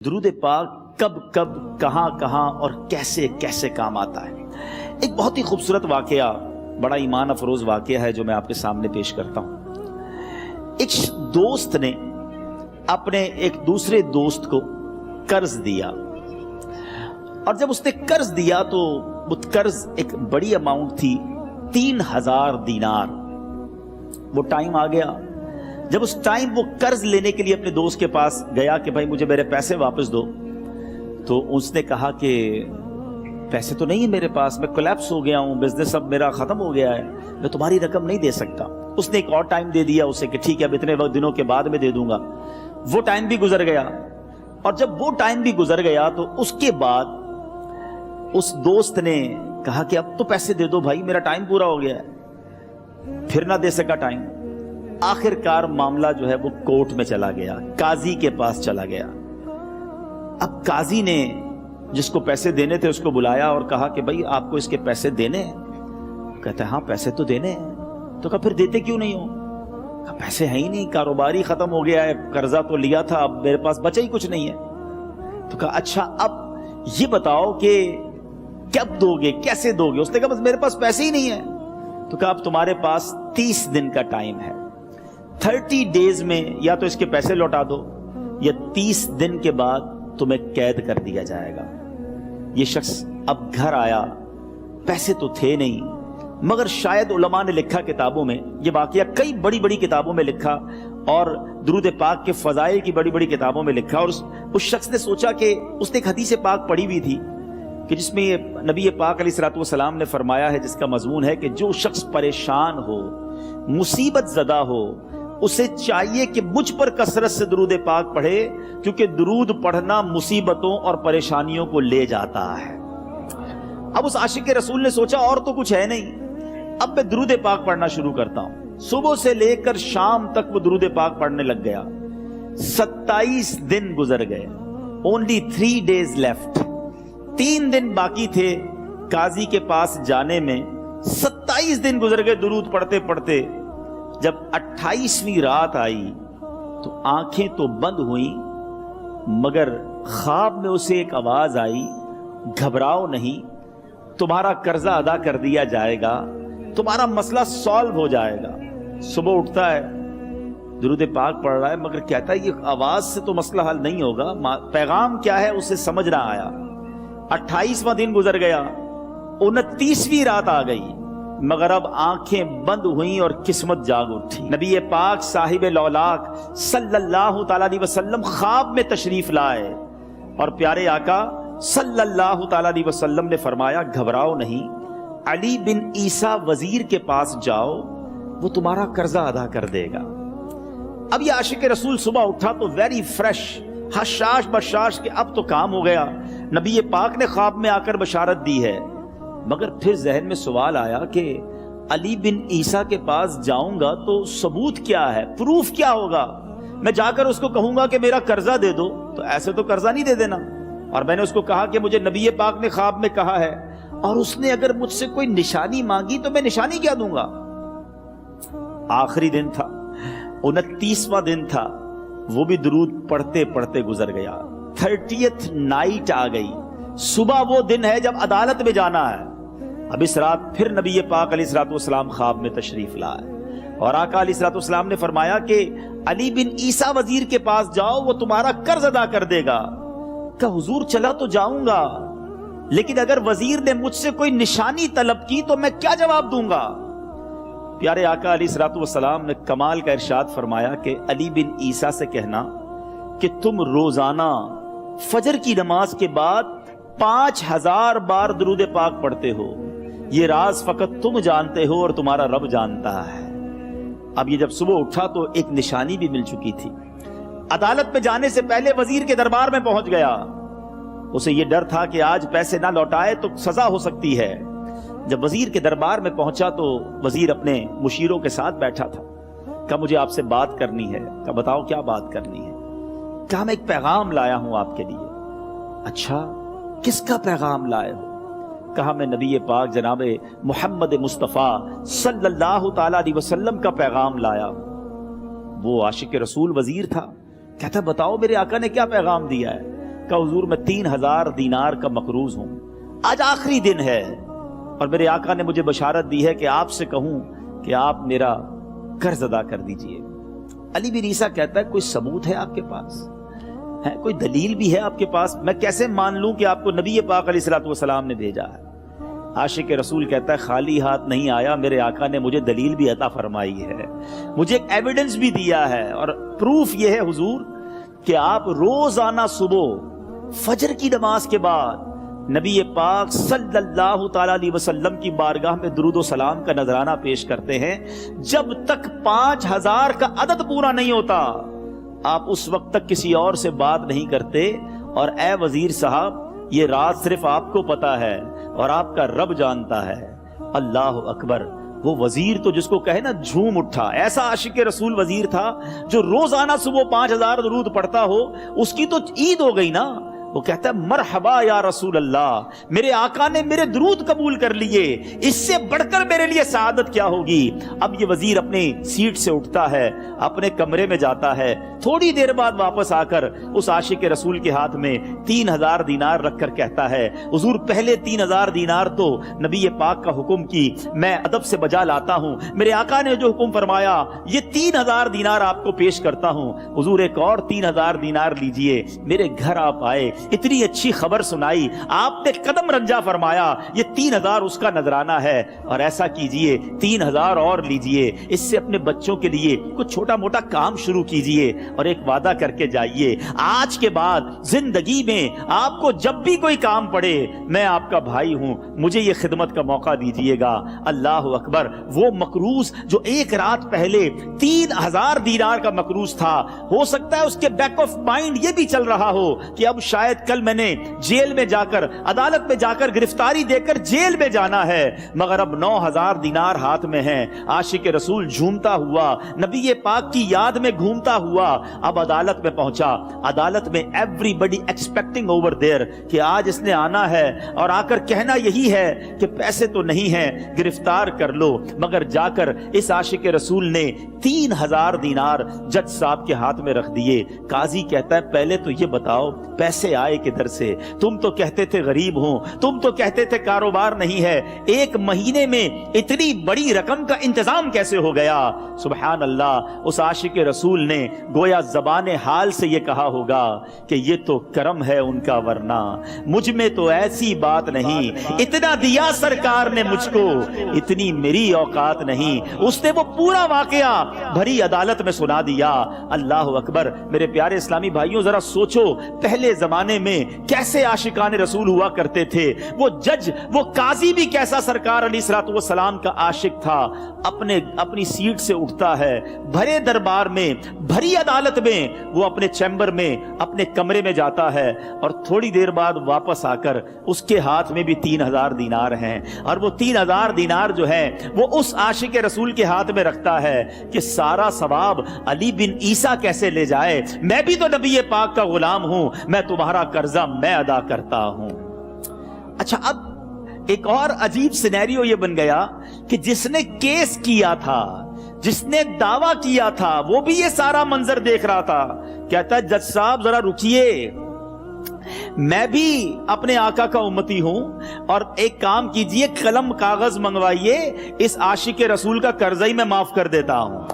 درود پاک کب کب کہاں کہاں اور کیسے کیسے کام آتا ہے۔ ایک بہت ہی خوبصورت واقعہ، بڑا ایمان افروز واقعہ ہے جو میں آپ کے سامنے پیش کرتا ہوں۔ ایک دوست نے اپنے ایک دوسرے دوست کو قرض دیا، اور جب اس نے قرض دیا تو وہ قرض ایک بڑی اماؤنٹ تھی، 3000 دینار۔ وہ ٹائم آ گیا جب اس ٹائم وہ قرض لینے کے لیے اپنے دوست کے پاس گیا کہ بھائی مجھے میرے پیسے واپس دو، تو اس نے کہا کہ پیسے تو نہیں ہے میرے پاس، میں کولیپس ہو گیا ہوں، بزنس اب میرا ختم ہو گیا ہے، میں تمہاری رقم نہیں دے سکتا۔ اس نے ایک اور ٹائم دے دیا اسے کہ ٹھیک ہے اب اتنے دنوں کے بعد میں دے دوں گا۔ وہ ٹائم بھی گزر گیا، اور جب وہ ٹائم بھی گزر گیا تو اس کے بعد اس دوست نے کہا کہ اب تو پیسے دے دو بھائی، میرا ٹائم پورا ہو گیا ہے۔ پھر نہ دے سکا ٹائم۔ آخر کار معاملہ جو ہے وہ کورٹ میں چلا گیا، قاضی کے پاس چلا گیا۔ اب قاضی نے جس کو پیسے دینے تھے اس کو بلایا اور کہا کہ بھائی آپ کو اس کے پیسے دینے ہیں؟ کہتا ہے ہاں پیسے تو دینے ہیں۔ تو کہا پھر دیتے کیوں نہیں ہو؟ کہا پیسے ہیں ہی نہیں، کاروباری ختم ہو گیا ہے، قرضہ تو لیا تھا، اب میرے پاس بچا ہی کچھ نہیں ہے۔ تو کہا اچھا اب یہ بتاؤ کہ کب دو گے، کیسے دو گے؟ اس نے کہا بس میرے پاس پیسے ہی نہیں ہے۔ تو کہا اب تمہارے پاس 30 دن کا ٹائم ہے، 30 ڈیز میں یا تو اس کے پیسے لوٹا دو یا 30 دن کے بعد تمہیں قید کر دیا جائے گا۔ یہ شخص اب گھر آیا، پیسے تو تھے نہیں، مگر شاید علماء نے لکھا کتابوں میں، یہ واقعہ کئی بڑی بڑی کتابوں میں لکھا اور درود پاک کے فضائل کی بڑی بڑی کتابوں میں لکھا، اور اس شخص نے سوچا کہ اس نے ایک حدیث پاک پڑھی ہوئی تھی کہ جس میں نبی پاک علیہ الصلوۃ والسلام نے فرمایا ہے، جس کا مضمون ہے کہ جو شخص پریشان ہو، مصیبت زدہ ہو، اسے چاہیے کہ مجھ پر کثرت سے درود پاک پڑھے، کیونکہ درود پڑھنا مصیبتوں اور پریشانیوں کو لے جاتا ہے۔ اب اس عاشق رسول نے سوچا اور تو کچھ ہے نہیں، اب میں درود پاک پڑھنا شروع کرتا ہوں۔ صبح سے لے کر شام تک وہ درود پاک پڑھنے لگ گیا۔ 27 دن گزر گئے، only 3 days left، 3 دن باقی تھے قاضی کے پاس جانے میں۔ 27 دن گزر گئے درود پڑھتے پڑھتے۔ جب 28ویں رات آئی تو آنکھیں تو بند ہوئیں، مگر خواب میں اسے ایک آواز آئی، گھبراؤ نہیں، تمہارا قرضہ ادا کر دیا جائے گا، تمہارا مسئلہ سالو ہو جائے گا۔ صبح اٹھتا ہے، درود پاک پڑھ رہا ہے، مگر کہتا ہے یہ آواز سے تو مسئلہ حل نہیں ہوگا، پیغام کیا ہے اسے سمجھ نہ آیا۔ 28واں دن گزر گیا، 29ویں رات آ گئی، مگر اب آنکھیں بند ہوئیں اور قسمت جاگ اٹھی۔ نبی پاک صاحب لولاک صلی اللہ تعالیٰ علیہ وسلم خواب میں تشریف لائے، اور پیارے آقا صلی اللہ تعالیٰ علیہ وسلم نے فرمایا گھبراؤ نہیں، علی بن عیسیٰ وزیر کے پاس جاؤ، وہ تمہارا قرضہ ادا کر دے گا۔ اب یہ عاشق رسول صبح اٹھا تو ویری فریش، حشاش بشاش کہ اب تو کام ہو گیا، نبی پاک نے خواب میں آ کر بشارت دی ہے۔ مگر پھر ذہن میں سوال آیا کہ علی بن عیسیٰ کے پاس جاؤں گا تو ثبوت کیا ہے، پروف کیا ہوگا؟ میں جا کر اس کو کہوں گا کہ میرا قرضہ دے دو تو ایسے تو قرضہ نہیں دے دینا، اور میں نے اس کو کہا کہ مجھے نبی پاک نے خواب میں کہا ہے، اور اس نے اگر مجھ سے کوئی نشانی مانگی تو میں نشانی کیا دوں گا؟ آخری دن تھا، 29واں دن تھا، وہ بھی درود پڑھتے پڑھتے گزر گیا۔ 30th نائٹ آ گئی، صبح وہ دن ہے جب عدالت میں جانا ہے۔ اب اس رات پھر نبی پاک علیہ الصلوۃ والسلام خواب میں تشریف لائے، اور آقا علیہ الصلوۃ والسلام نے فرمایا کہ علی بن عیسیٰ وزیر کے پاس جاؤ، وہ تمہارا قرض ادا کر دے گا۔ کہ حضور چلا تو جاؤں گا، لیکن اگر وزیر نے مجھ سے کوئی نشانی طلب کی تو میں کیا جواب دوں گا؟ پیارے آقا علیہ الصلوۃ والسلام نے کمال کا ارشاد فرمایا کہ علی بن عیسیٰ سے کہنا کہ تم روزانہ فجر کی نماز کے بعد 5000 بار درود پاک پڑھتے ہو، یہ راز فقط تم جانتے ہو اور تمہارا رب جانتا ہے۔ اب یہ جب صبح اٹھا تو ایک نشانی بھی مل چکی تھی۔ عدالت میں جانے سے پہلے وزیر کے دربار میں پہنچ گیا، اسے یہ ڈر تھا کہ آج پیسے نہ لوٹائے تو سزا ہو سکتی ہے۔ جب وزیر کے دربار میں پہنچا تو وزیر اپنے مشیروں کے ساتھ بیٹھا تھا۔ کہا مجھے آپ سے بات کرنی ہے۔ کہا بتاؤ کیا بات کرنی ہے؟ کہا میں ایک پیغام لایا ہوں آپ کے لیے۔ اچھا کس کا پیغام لائے ہو؟ کہا میں نبی پاک جناب محمد مصطفیٰ صلی اللہ تعالیٰ علیہ وسلم کا پیغام لایا ہوں۔ وہ عاشق رسول وزیر تھا، کہتا بتاؤ میرے آقا نے کیا پیغام دیا ہے؟ کہ حضور میں 3000 دینار کا مقروض ہوں، آج آخری دن ہے اور میرے آقا نے مجھے بشارت دی ہے کہ آپ سے کہوں کہ آپ میرا قرض ادا کر دیجئے۔ علی بن عیسیٰ کہتا ہے کوئی ثبوت ہے آپ کے پاس؟ ہے کوئی دلیل بھی ہے آپ کے پاس؟ میں کیسے مان لوں کہ آپ کو نبی پاک علیہ الصلوۃ والسلام نے بھیجا ہے؟ عاشق رسول کہتا ہے خالی ہاتھ نہیں آیا، میرے آقا نے مجھے دلیل بھی عطا فرمائی ہے، مجھے ایک ایویڈنس بھی دیا ہے، اور پروف یہ ہے حضور کہ آپ روزانہ صبح فجر کی نماز کے بعد نبی پاک صلی اللہ تعالی علیہ وسلم کی بارگاہ میں درود و سلام کا نذرانہ پیش کرتے ہیں۔ جب تک 5000 کا عدد پورا نہیں ہوتا آپ اس وقت تک کسی اور سے بات نہیں کرتے، اور اے وزیر صاحب یہ رات صرف آپ کو پتا ہے اور آپ کا رب جانتا ہے۔ اللہ اکبر، وہ وزیر تو جس کو کہے نا جھوم اٹھا، ایسا عاشق رسول وزیر تھا جو روزانہ صبح 5000 درود پڑھتا ہو، اس کی تو عید ہو گئی نا۔ وہ کہتا ہے مرحبا یا رسول اللہ، میرے آقا نے میرے درود قبول کر لیے، اس سے بڑھ کر میرے لیے سعادت کیا ہوگی۔ اب یہ وزیر اپنی سیٹ سے اٹھتا ہے، اپنے کمرے میں جاتا ہے، تھوڑی دیر بعد واپس آ کر اس عاشق رسول کے ہاتھ میں 3000 دینار رکھ کر کہتا ہے حضور پہلے 3000 دینار تو نبی پاک کا حکم کی میں ادب سے بجا لاتا ہوں، میرے آقا نے جو حکم فرمایا یہ 3000 دینار آپ کو پیش کرتا ہوں، حضور ایک اور 3000 دینار لیجئے۔ میرے گھر آپ آئے، اتنی اچھی خبر سنائی، آپ نے قدم رنجا فرمایا، یہ 3000 اس کا نذرانہ ہے، اور ایسا کیجئے 3000 اور لیجئے، اس سے اپنے بچوں کے لیے کچھ چھوٹا موٹا کام شروع کیجئے اور ایک وعدہ کر کے جائیے، آج کے بعد زندگی میں آپ کو جب بھی کوئی کام پڑے میں آپ کا بھائی ہوں، مجھے یہ خدمت کا موقع دیجئے گا۔ اللہ اکبر، وہ مقروض جو ایک رات پہلے 3000 دینار کا مقروض تھا، ہو سکتا ہے اس کے بیک آف مائنڈ یہ بھی چل رہا ہو کہ اب شاید کل میں نے جیل میں جا کر عدالت میں جا کر گرفتاری دے کر جیل میں جانا ہے، مگر اب 9000 دینار ہاتھ میں ہیں۔ عاشق رسول جھومتا ہوا نبی پاک کی یاد میں گھومتا ہوا اب عدالت میں پہنچا۔ عدالت میں everybody expecting over there کہ آج اس نے آنا ہے اور آ کر کہنا یہی ہے کہ پیسے تو نہیں ہیں، گرفتار کر لو، مگر جا کر اس عاشق رسول نے 3000 دینار جج صاحب کے ہاتھ میں رکھ دیے۔ قاضی کہتا ہے پہلے تو یہ بتاؤ پیسے آئے کدھر سے؟ تم تو کہتے تھے غریب ہوں، تم تو کہتے تھے کاروبار نہیں ہے، ایک مہینے میں اتنی بڑی رقم کا انتظام کیسے ہو گیا؟ سبحان اللہ، اس عاشق رسول نے گویا زبان حال سے یہ کہا ہوگا کہ یہ تو کرم ہے ان کا، ورنہ مجھ میں تو ایسی بات نہیں، اتنا دیا سرکار نے مجھ کو، اتنی میری اوقات نہیں۔ اس نے وہ پورا واقعہ بھری عدالت میں سنا دیا۔ اللہ اکبر، میرے پیارے اسلامی بھائیوں ذرا سوچو پہلے زمانے میں کیسے عاشقان رسول ہوا کرتے تھے، وہ جج وہ قاضی بھی کیسا سرکار علیہ الصلوۃ والسلام کا عاشق تھا۔ اپنی سیٹ سے اٹھتا ہے، بھرے دربار میں بھری عدالت میں وہ اپنے چیمبر میں اپنے کمرے میں جاتا ہے، اور تھوڑی دیر بعد واپس آ کر اس کے ہاتھ میں بھی 3000 دینار ہیں، اور وہ 3000 دینار جو ہے وہ اس عاشق رسول کے ہاتھ میں رکھتا ہے کہ سارا ثواب علی بن عیسیٰ کیسے لے جائے، میں بھی تو نبی پاک کا غلام ہوں، میں تمہارا قرضہ میں ادا کرتا ہوں۔ اچھا، اب ایک اور عجیب سینیریو یہ بن گیا کہ جس نے کیس کیا تھا، جس نے دعویٰ کیا تھا، وہ بھی یہ سارا منظر دیکھ رہا تھا۔ کہتا ہے جج صاحب ذرا رکیے، میں بھی اپنے آقا کا امتی ہوں، اور ایک کام کیجئے، قلم کاغذ منگوائیے، اس عاشق رسول کا قرضہ ہی میں معاف کر دیتا ہوں۔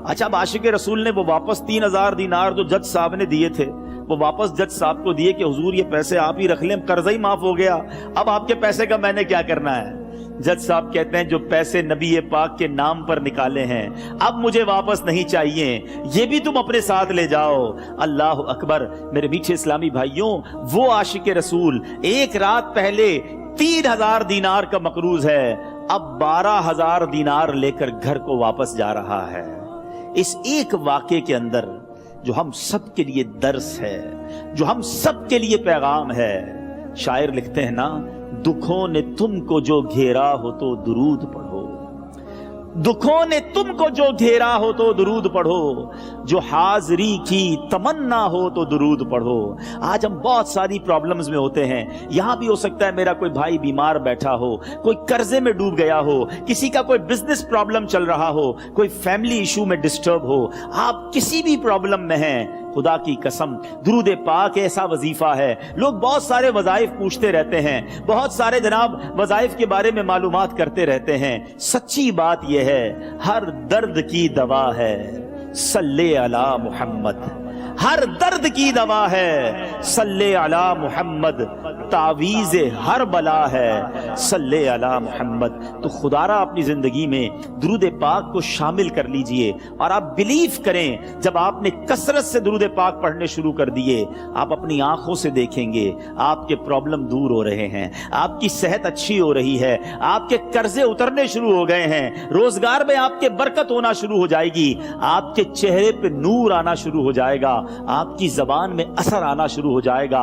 اچھا، اب عاشق رسول نے وہ واپس 3000 دینار جو جج صاحب نے دیے تھے وہ واپس جج صاحب کو دیے کہ حضور یہ پیسے آپ ہی رکھ لیں، قرضہ ہی معاف ہو گیا، اب آپ کے پیسے کا میں نے کیا کرنا ہے؟ جج صاحب کہتے ہیں جو پیسے نبی پاک کے نام پر نکالے ہیں اب مجھے واپس نہیں چاہیے، یہ بھی تم اپنے ساتھ لے جاؤ۔ اللہ اکبر، میرے میٹھے اسلامی بھائیوں، وہ عاشق رسول ایک رات پہلے 3000 دینار کا مقروض ہے، اب 12000 دینار لے کر گھر کو واپس جا رہا ہے۔ اس ایک واقعے کے اندر جو ہم سب کے لیے درس ہے، جو ہم سب کے لیے پیغام ہے، شاعر لکھتے ہیں نا، دکھوں نے تم کو جو گھیرا ہو تو درود پڑھو، دکھوں نے تم کو جو گھیرا ہو تو درود پڑھو، جو حاضری کی تمنا ہو تو درود پڑھو۔ آج ہم بہت ساری پرابلمز میں ہوتے ہیں، یہاں بھی ہو سکتا ہے میرا کوئی بھائی بیمار بیٹھا ہو، کوئی قرضے میں ڈوب گیا ہو، کسی کا کوئی بزنس پرابلم چل رہا ہو، کوئی فیملی ایشو میں ڈسٹرب ہو، آپ کسی بھی پرابلم میں ہیں، خدا کی قسم درود پاک ایسا وظیفہ ہے. لوگ بہت سارے وظائف پوچھتے رہتے ہیں, بہت سارے جناب وظائف کے بارے میں معلومات کرتے رہتے ہیں. سچی بات یہ ہے ہر درد کی دوا ہے صلی علی محمد. ہر درد کی دوا ہے صلی علی محمد. تعویذ ہر بلا ہے صلی علی محمد. تو خدا را اپنی زندگی میں درود پاک کو شامل کر لیجئے, اور آپ بلیف کریں جب آپ نے کثرت سے درود پاک پڑھنے شروع کر دیے, آپ اپنی آنکھوں سے دیکھیں گے آپ کے پرابلم دور ہو رہے ہیں, آپ کی صحت اچھی ہو رہی ہے, آپ کے قرضے اترنے شروع ہو گئے ہیں, روزگار میں آپ کے برکت ہونا شروع ہو جائے گی, آپ کے چہرے پہ نور آنا شروع ہو جائے گا, آپ کی زبان میں اثر آنا شروع ہو جائے گا.